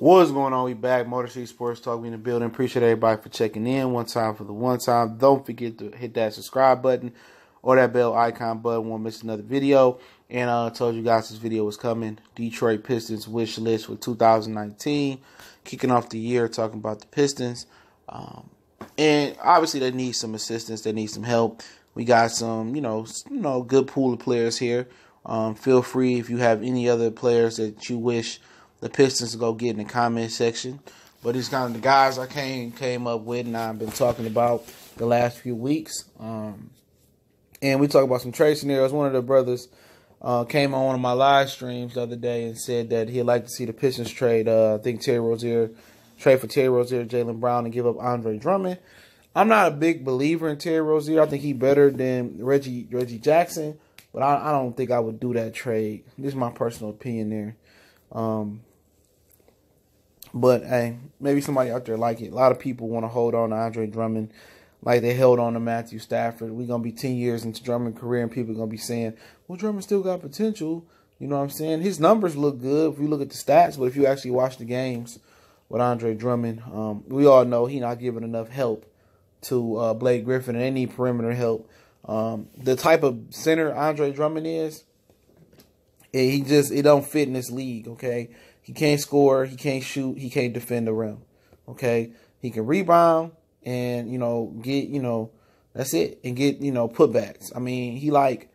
What's going on? We back. Motor City Sports Talk. We in the building. Appreciate everybody for checking in. One time for the one time. Don't forget to hit that subscribe button or that bell icon button. Won't miss another video. And I told you guys this video was coming. Detroit Pistons wish list for 2019. Kicking off the year talking about the Pistons. And obviously they need some assistance. They need some help. We got some, good pool of players here. Feel free if you have any other players that you wish the Pistons to go get in the comment section. But it's kind of the guys I came up with and I've been talking about the last few weeks. And we talk about some trade scenarios. One of the brothers came on one of my live streams the other day and said that he'd like to see the Pistons trade, I think trade for Terry Rozier, Jaylen Brown, and give up Andre Drummond. I'm not a big believer in Terry Rozier. I think he's better than Reggie Jackson, but I don't think I would do that trade. This is my personal opinion there. But, hey, maybe somebody out there like it. A lot of people want to hold on to Andre Drummond like they held on to Matthew Stafford. We're going to be 10 years into Drummond's career, and people are going to be saying, well, Drummond still got potential. You know what I'm saying? His numbers look good if you look at the stats, but if you actually watch the games with Andre Drummond, we all know he's not giving enough help to Blake Griffin, and they need perimeter help. The type of center Andre Drummond is, it don't fit in this league, okay? He can't score, he can't shoot, he can't defend the rim, okay? He can rebound and, get, that's it, and get, putbacks. I mean, he like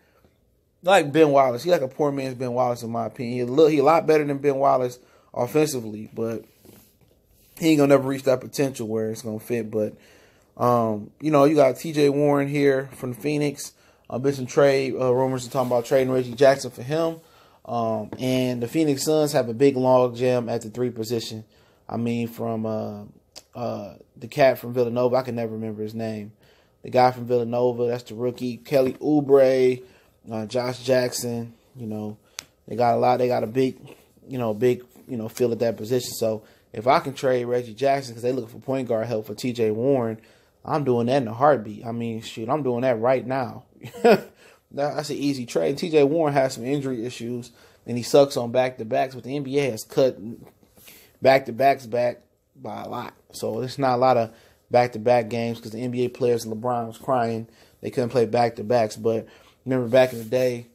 Ben Wallace. He like a poor man's Ben Wallace, in my opinion. He a lot better than Ben Wallace offensively, but he ain't going to never reach that potential where it's going to fit. But, you got T.J. Warren here from the Phoenix. Been some trade rumors talking about trading Reggie Jackson for him. And the Phoenix Suns have a big log jam at the 3 position. I mean, from the cat from Villanova, I can never remember his name. The guy from Villanova, that's the rookie. Kelly Oubre, Josh Jackson. They got a lot. They got a big field at that position. So if I can trade Reggie Jackson because they looking for point guard help for T.J. Warren, I'm doing that in a heartbeat. I mean, shoot, I'm doing that right now. That's an easy trade. T.J. Warren has some injury issues, and he sucks on back-to-backs, but the NBA has cut back-to-backs back by a lot. So there's not a lot of back-to-back games because the NBA players, LeBron was crying, they couldn't play back-to-backs. But remember back in the day,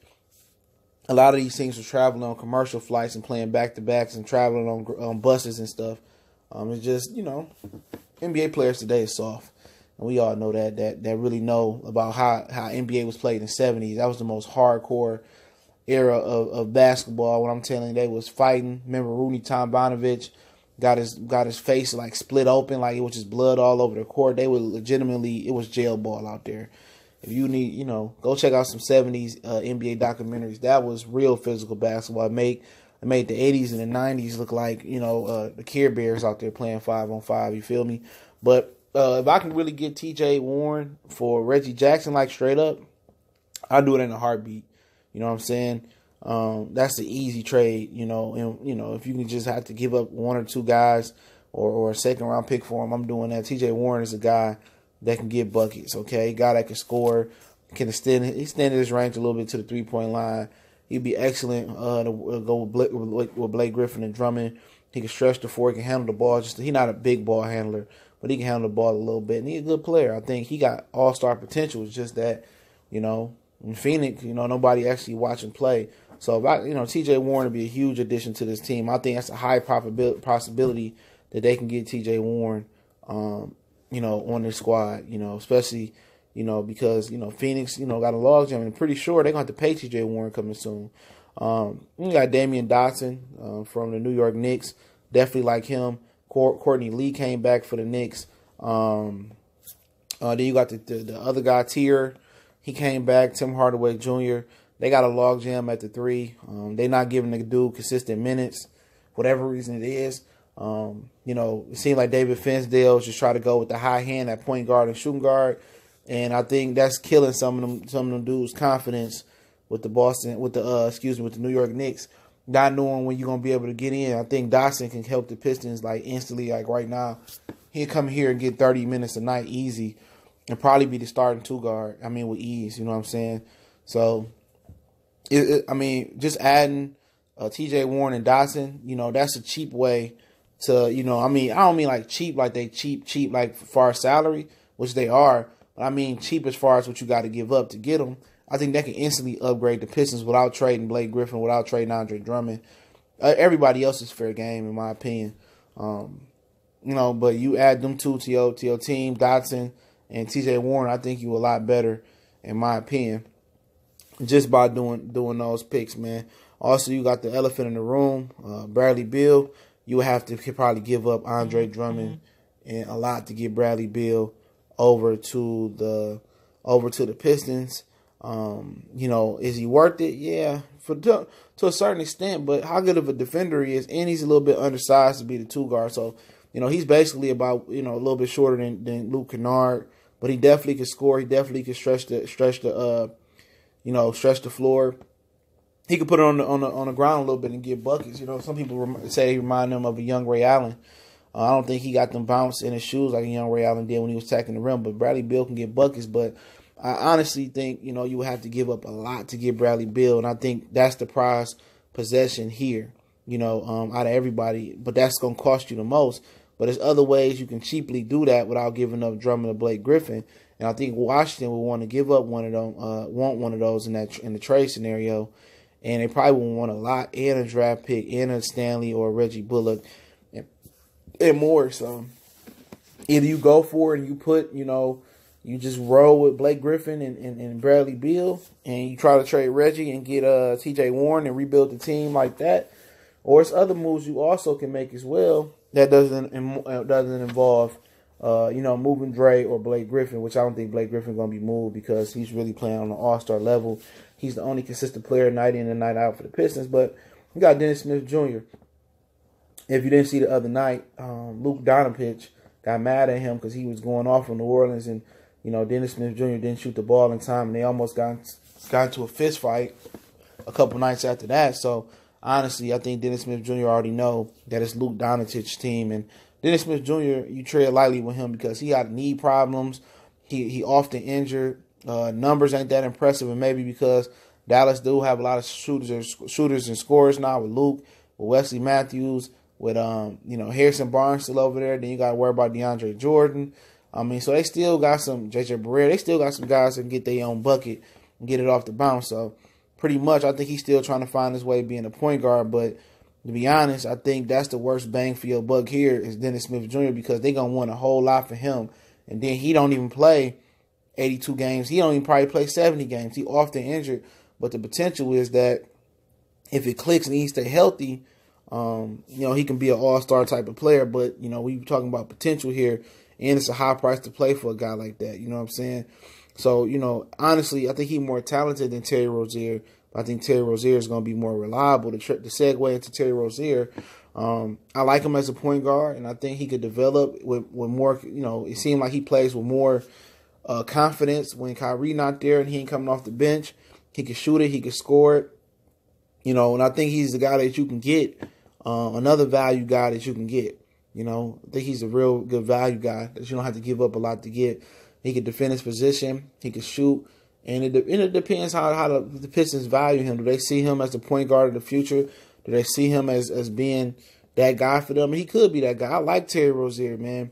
a lot of these teams were traveling on commercial flights and playing back-to-backs and traveling on buses and stuff. It's just, NBA players today is soft. And we all know that really know about how NBA was played in the 70s. That was the most hardcore era of basketball. What I'm telling you, they was fighting. Remember Rudy Tomjanovich got his face like split open, like it was just blood all over the court. They were legitimately, it was jail ball out there. If you need, go check out some 70s NBA documentaries. That was real physical basketball. It made the 80s and the 90s look like, the Care Bears out there playing 5-on-5. You feel me? But if I can really get T.J. Warren for Reggie Jackson, like straight up, I'll do it in a heartbeat. You know what I'm saying? That's the easy trade, and, if you can just have to give up 1 or 2 guys or a second-round pick for him, I'm doing that. T.J. Warren is a guy that can get buckets, okay? A guy that can score, can extend his range a little bit to the three-point line. He'd be excellent to go with Blake Griffin and Drummond. He can stretch the floor. He can handle the ball. He's not a big ball handler, but he can handle the ball a little bit. And he's a good player. I think he got all-star potential. It's just that, in Phoenix, nobody actually watching play. So, if T.J. Warren would be a huge addition to this team. I think that's a high possibility that they can get T.J. Warren, on their squad, especially, because, Phoenix, got a logjam. And I'm pretty sure they're going to have to pay T.J. Warren coming soon. You got Damian Dotson from the New York Knicks. Definitely like him. Courtney Lee came back for the Knicks. Then you got the other guy, Tier. He came back. Tim Hardaway Jr. They got a logjam at the 3. They're not giving the dude consistent minutes, whatever reason it is. It seemed like David Finsdale just try to go with the high hand at point guard and shooting guard, and I think that's killing some of them dudes' confidence with the New York Knicks, not knowing when you're gonna be able to get in. I think Dotson can help the Pistons like instantly, like right now. He'll come here and get 30 minutes a night easy, and probably be the starting 2 guard. I mean, with ease. You know what I'm saying? So, just adding T.J. Warren and Dotson, that's a cheap way to, I don't mean like cheap, like they cheap, like for our salary, which they are, but I mean cheap as far as what you got to give up to get them. I think that can instantly upgrade the Pistons without trading Blake Griffin, without trading Andre Drummond. Everybody else is fair game, in my opinion. But you add them two to your team, Dotson and TJ Warren, I think you a lot better, in my opinion, just by doing those picks, man. Also, you got the elephant in the room, Bradley Beal. You would have to probably give up Andre Drummond and a lot to get Bradley Beal over to the Pistons. Is he worth it? Yeah, to a certain extent, but how good of a defender he is, and he's a little bit undersized to be the 2 guard. So, he's basically about, a little bit shorter than Luke Kennard, but he definitely can score. He definitely can stretch the floor. He could put it on the ground a little bit and get buckets. Some people say he remind them of a young Ray Allen. I don't think he got them bounce in his shoes like a young Ray Allen did when he was attacking the rim, but Bradley Beal can get buckets, but I honestly think, you would have to give up a lot to get Bradley Beal, and I think that's the prize possession here, out of everybody, but that's going to cost you the most. But there's other ways you can cheaply do that without giving up Drummond or Blake Griffin, and I think Washington would want to give up one of them, want one of those in the trade scenario, and they probably would want a lot and a draft pick and a Stanley or a Reggie Bullock and more. So either you go for it and you put, you just roll with Blake Griffin and Bradley Beal, and you try to trade Reggie and get TJ Warren and rebuild the team like that. Or it's other moves you also can make as well that doesn't involve, moving Dre or Blake Griffin, which I don't think Blake Griffin's going to be moved because he's really playing on an all-star level. He's the only consistent player night in and night out for the Pistons. But you got Dennis Smith Jr. If you didn't see the other night, Luke Donovich got mad at him because he was going off on New Orleans, and Dennis Smith Jr. didn't shoot the ball in time, and they almost got into a fist fight a couple nights after that. So honestly, I think Dennis Smith Jr. already know that it's Luke Donovic's team, and Dennis Smith Jr. you tread lightly with him because he got knee problems. He often injured. Numbers ain't that impressive, and maybe because Dallas do have a lot of shooters and scorers now with Luke, with Wesley Matthews, with Harrison Barnes still over there. Then you got to worry about DeAndre Jordan. So they still got some JJ Barea. They still got some guys that can get their own bucket and get it off the bounce. So pretty much, I think he's still trying to find his way being a point guard. But to be honest, I think that's the worst bang for your buck here is Dennis Smith Jr. because they're gonna want a whole lot for him, and then he don't even play 82 games. He don't even probably play 70 games. He often injured, but the potential is that if it clicks and he stay healthy, he can be an all-star type of player. But we talking about potential here. And it's a high price to play for a guy like that. You know what I'm saying? So, honestly, I think he's more talented than Terry Rozier. But I think Terry Rozier is going to be more reliable. To segue into Terry Rozier, I like him as a point guard, and I think he could develop with more, it seemed like he plays with more confidence when Kyrie not there and he ain't coming off the bench. He can shoot it. He can score it. And I think he's the guy that you can get, another value guy that you can get. I think he's a real good value guy that you don't have to give up a lot to get. He can defend his position. He can shoot. And it depends how the Pistons value him. Do they see him as the point guard of the future? Do they see him as being that guy for them? And he could be that guy. I like Terry Rozier, man.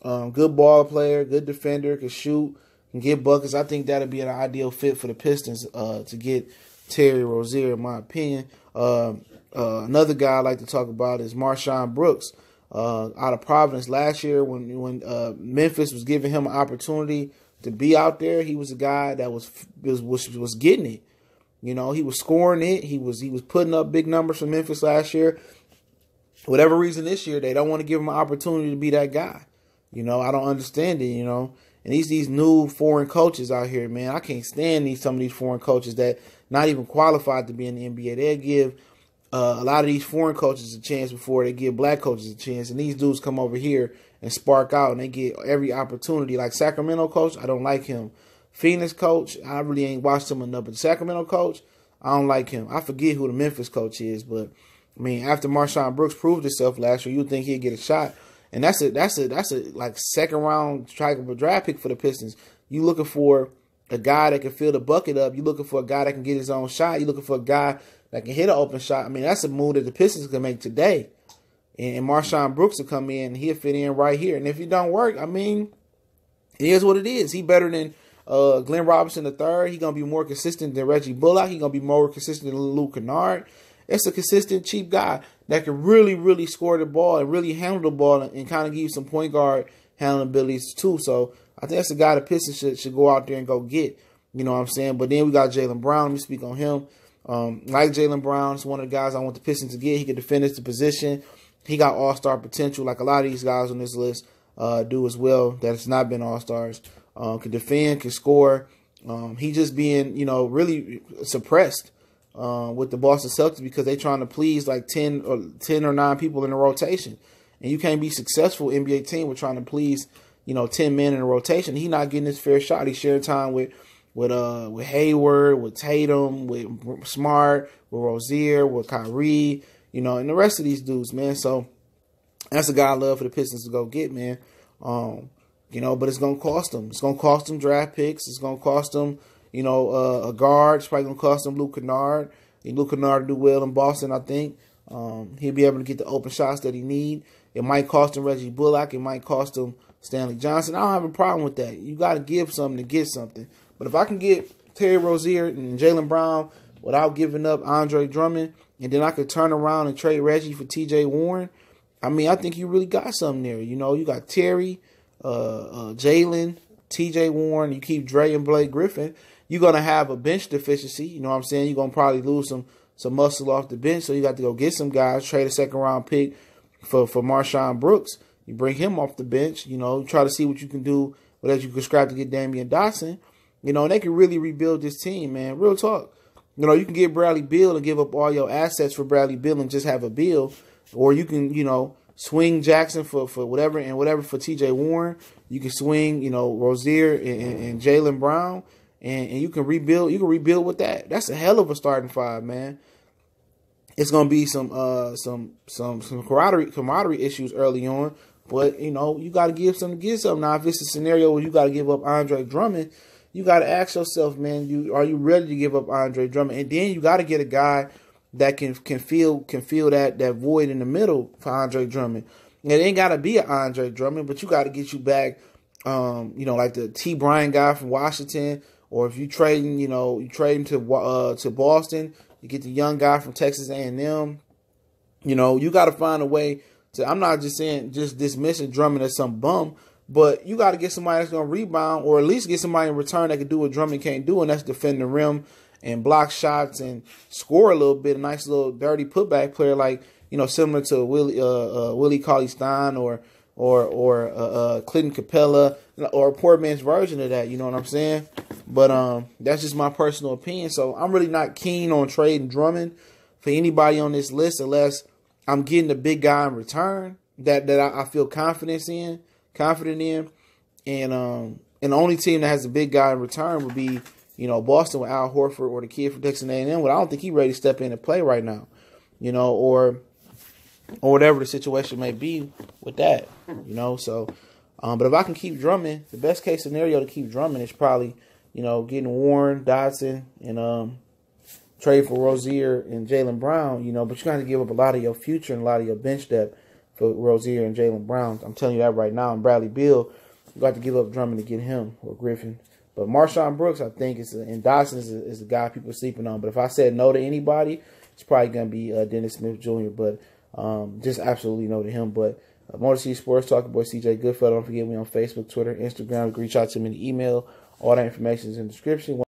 Good ball player, good defender, can shoot, can get buckets. I think that would be an ideal fit for the Pistons to get Terry Rozier, in my opinion. Another guy I like to talk about is Marshawn Brooks. Out of Providence last year when Memphis was giving him an opportunity to be out there, he was a guy that was getting it. He was scoring it. He was putting up big numbers for Memphis last year. For whatever reason this year, they don't want to give him an opportunity to be that guy. I don't understand it, And these new foreign coaches out here, man, I can't stand some of these foreign coaches that not even qualified to be in the NBA. They'll give a lot of these foreign coaches a chance before they give black coaches a chance. And these dudes come over here and spark out, and they get every opportunity. Like Sacramento coach, I don't like him. Phoenix coach, I really ain't watched him enough. But the Sacramento coach, I don't like him. I forget who the Memphis coach is, but after Marshawn Brooks proved himself last year, you'd think he'd get a shot. And that's a like second round draft pick for the Pistons. You looking for a guy that can fill the bucket up. You looking for a guy that can get his own shot. You looking for a guy that can hit an open shot. That's a move that the Pistons can make today. and Marshawn Brooks will come in and he'll fit in right here. And if it don't work, I mean, it is what it is. He better than Glenn Robinson III. He gonna be more consistent than Reggie Bullock. He gonna be more consistent than Luke Kennard. It's a consistent, cheap guy that can really, really score the ball and really handle the ball and kind of give you some point guard handling abilities too. So I think that's a guy the Pistons should go out there and go get. You know what I'm saying? But then we got Jaylen Brown. Let me speak on him. Like Jaylen Brown, it's one of the guys I want the Pistons to get. He can defend his position. He got all-star potential like a lot of these guys on this list do as well that has not been all-stars. Can defend, can score. He just being, really suppressed with the Boston Celtics because they trying to please like 10 or 9 people in the rotation. And you can't be successful NBA team with trying to please, 10 men in a rotation. He not getting his fair shot. He's sharing time with Hayward, with Tatum, with Smart, with Rozier, with Kyrie, and the rest of these dudes, man. So that's a guy I love for the Pistons to go get, man. But it's gonna cost them. It's gonna cost them draft picks. It's gonna cost them, a guard. It's probably gonna cost them Luke Kennard. Luke Kennard do well in Boston, I think. He'll be able to get the open shots that he need. It might cost him Reggie Bullock. It might cost him Stanley Johnson. I don't have a problem with that. You got to give something to get something. But if I can get Terry Rozier and Jaylen Brown without giving up Andre Drummond, and then I could turn around and trade Reggie for T.J. Warren, I think you really got something there. You got Terry, Jaylen, T.J. Warren. You keep Dre and Blake Griffin. You're going to have a bench deficiency. You know what I'm saying? You're going to probably lose some muscle off the bench, so you got to go get some guys, trade a second-round pick for Marshawn Brooks. You bring him off the bench, try to see what you can do, whether you can scrap to get Damian Dotson. And they can really rebuild this team, man. Real talk. You can get Bradley Beal and give up all your assets for Bradley Beal and just have a Beal. Or you can, swing Jackson for whatever and whatever for T.J. Warren. You can swing, Rozier and Jaylen Brown. And you can rebuild. You can rebuild with that. That's a hell of a starting five, man. It's gonna be some camaraderie issues early on, but you got to give something to get something. Now, if it's a scenario where you got to give up Andre Drummond, you got to ask yourself, man, are you ready to give up Andre Drummond? And then you got to get a guy that can fill that void in the middle for Andre Drummond. And it ain't got to be an Andre Drummond, but you got to get you back, like the T. Bryant guy from Washington. Or if you trade him to Boston, you get the young guy from Texas A&M. You got to find a way to. I'm not just saying just dismissing Drummond as some bum, but you got to get somebody that's gonna rebound, or at least get somebody in return that can do what Drummond can't do, and that's defend the rim and block shots and score a little bit. A nice little dirty putback player, like similar to Willie Cauley-Stein or Clinton Capella, or a poor man's version of that. You know what I'm saying? But that's just my personal opinion. So I'm really not keen on trading Drummond for anybody on this list unless I'm getting a big guy in return that I feel confident in. And the only team that has a big guy in return would be Boston with Al Horford or the kid from Texas A&M. But I don't think he's ready to step in and play right now. Or whatever the situation may be with that. So. But if I can keep Drummond, the best case scenario to keep Drummond is probably, getting Warren, Dotson, and trade for Rozier and Jaylen Brown, but you're going to give up a lot of your future and a lot of your bench depth for Rozier and Jaylen Brown. I'm telling you that right now. And Bradley Beal, you got to give up Drummond to get him, or Griffin. But Marshawn Brooks, I think, and Dotson is the guy people are sleeping on. But if I said no to anybody, it's probably going to be Dennis Smith Jr., but just absolutely no to him. But Motor City Sports Talk, boy CJ Goodfellow. Don't forget me on Facebook, Twitter, Instagram. You can reach out to me in the email. All that information is in the description.